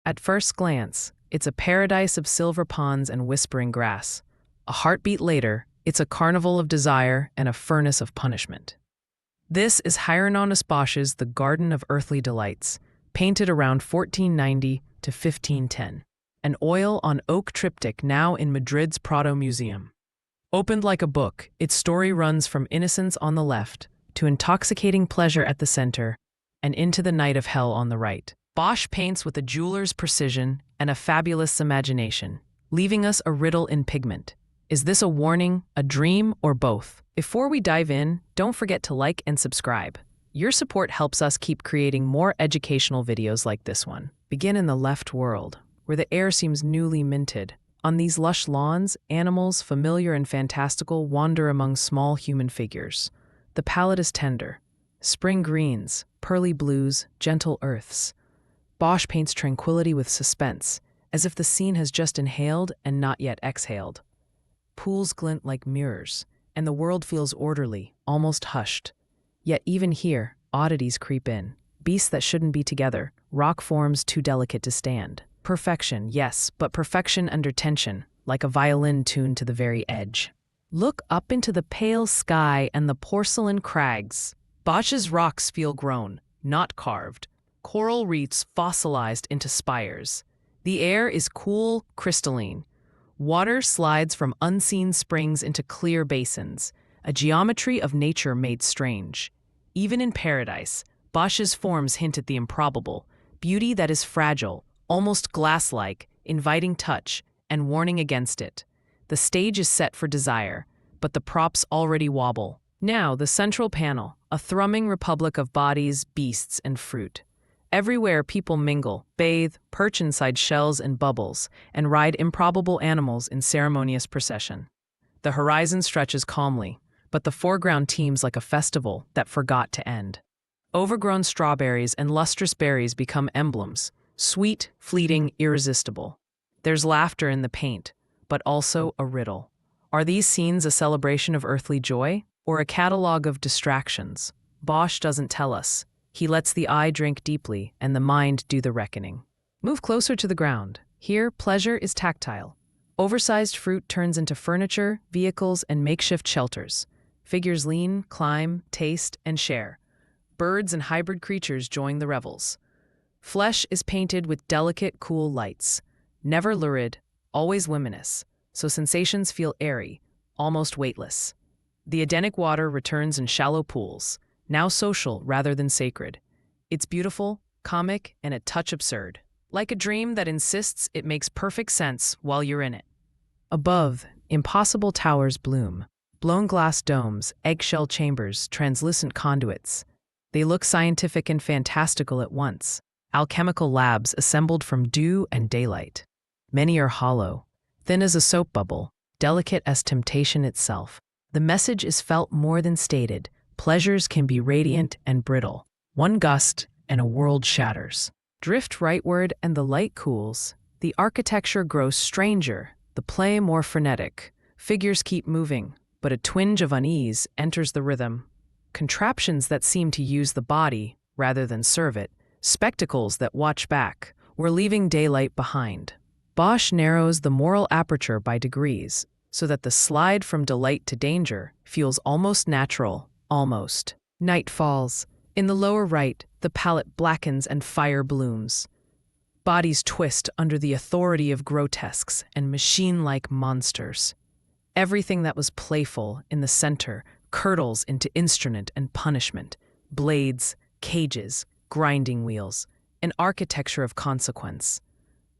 At first glance, it's a paradise of silver ponds and whispering grass. A heartbeat later, it's a carnival of desire and a furnace of punishment. This is Hieronymus Bosch's The Garden of Earthly Delights, painted around 1490 to 1510. An oil on oak triptych now in Madrid's Prado Museum. Opened like a book, its story runs from innocence on the left to intoxicating pleasure at the center and into the night of hell on the right. Bosch paints with a jeweler's precision and a fabulous imagination, leaving us a riddle in pigment. Is this a warning, a dream, or both? Before we dive in, don't forget to like and subscribe. Your support helps us keep creating more educational videos like this one. Begin in the left world, where the air seems newly minted. On these lush lawns, animals, familiar and fantastical, wander among small human figures. The palette is tender. Spring greens, pearly blues, gentle earths. Bosch paints tranquility with suspense, as if the scene has just inhaled and not yet exhaled. Pools glint like mirrors, and the world feels orderly, almost hushed. Yet even here, oddities creep in. Beasts that shouldn't be together, rock forms too delicate to stand. Perfection, yes, but perfection under tension, like a violin tuned to the very edge. Look up into the pale sky and the porcelain crags. Bosch's rocks feel grown, not carved. Coral reefs fossilized into spires. The air is cool, crystalline. Water slides from unseen springs into clear basins, a geometry of nature made strange. Even in paradise, Bosch's forms hint at the improbable, beauty that is fragile, almost glass-like, inviting touch, and warning against it. The stage is set for desire, but the props already wobble. Now, the central panel, a thrumming republic of bodies, beasts, and fruit. Everywhere people mingle, bathe, perch inside shells and bubbles, and ride improbable animals in ceremonious procession. The horizon stretches calmly, but the foreground teems like a festival that forgot to end. Overgrown strawberries and lustrous berries become emblems, sweet, fleeting, irresistible. There's laughter in the paint, but also a riddle. Are these scenes a celebration of earthly joy, or a catalog of distractions? Bosch doesn't tell us. He lets the eye drink deeply and the mind do the reckoning. Move closer to the ground. Here, pleasure is tactile. Oversized fruit turns into furniture, vehicles, and makeshift shelters. Figures lean, climb, taste, and share. Birds and hybrid creatures join the revels. Flesh is painted with delicate, cool lights. Never lurid, always luminous, so sensations feel airy, almost weightless. The Edenic water returns in shallow pools, now social rather than sacred. It's beautiful, comic, and a touch absurd. Like a dream that insists it makes perfect sense while you're in it. Above, impossible towers bloom. Blown glass domes, eggshell chambers, translucent conduits. They look scientific and fantastical at once. Alchemical labs assembled from dew and daylight. Many are hollow, thin as a soap bubble, delicate as temptation itself. The message is felt more than stated. Pleasures can be radiant and brittle. One gust and a world shatters. Drift rightward and the light cools. The architecture grows stranger, the play more frenetic. Figures keep moving, but a twinge of unease enters the rhythm. Contraptions that seem to use the body rather than serve it. Spectacles that watch back. We're leaving daylight behind. Bosch narrows the moral aperture by degrees, so that the slide from delight to danger feels almost natural. Almost. Night falls. In the lower right, the palette blackens and fire blooms. Bodies twist under the authority of grotesques and machine-like monsters. Everything that was playful in the center curdles into instrument and punishment. Blades, cages, grinding wheels, an architecture of consequence.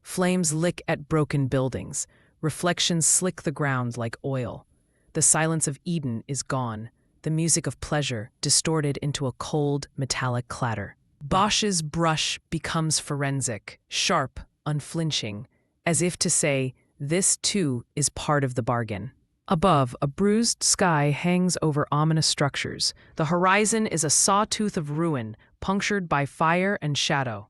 Flames lick at broken buildings. Reflections slick the ground like oil. The silence of Eden is gone. The music of pleasure distorted into a cold, metallic clatter. Bosch's brush becomes forensic, sharp, unflinching, as if to say, this too is part of the bargain. Above, a bruised sky hangs over ominous structures. The horizon is a sawtooth of ruin, punctured by fire and shadow.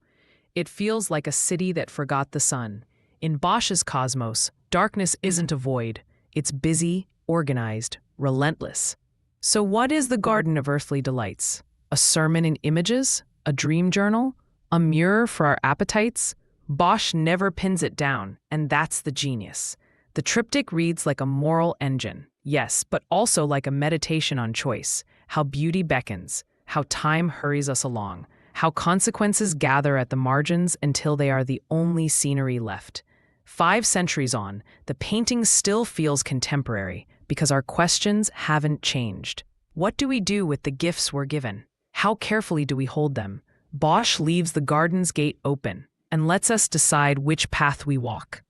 It feels like a city that forgot the sun. In Bosch's cosmos, darkness isn't a void. It's busy, organized, relentless. So what is the Garden of Earthly Delights? A sermon in images? A dream journal? A mirror for our appetites? Bosch never pins it down, and that's the genius. The triptych reads like a moral engine, yes, but also like a meditation on choice, how beauty beckons, how time hurries us along, how consequences gather at the margins until they are the only scenery left. 5 centuries on, the painting still feels contemporary because our questions haven't changed. What do we do with the gifts we're given? How carefully do we hold them? Bosch leaves the garden's gate open and lets us decide which path we walk.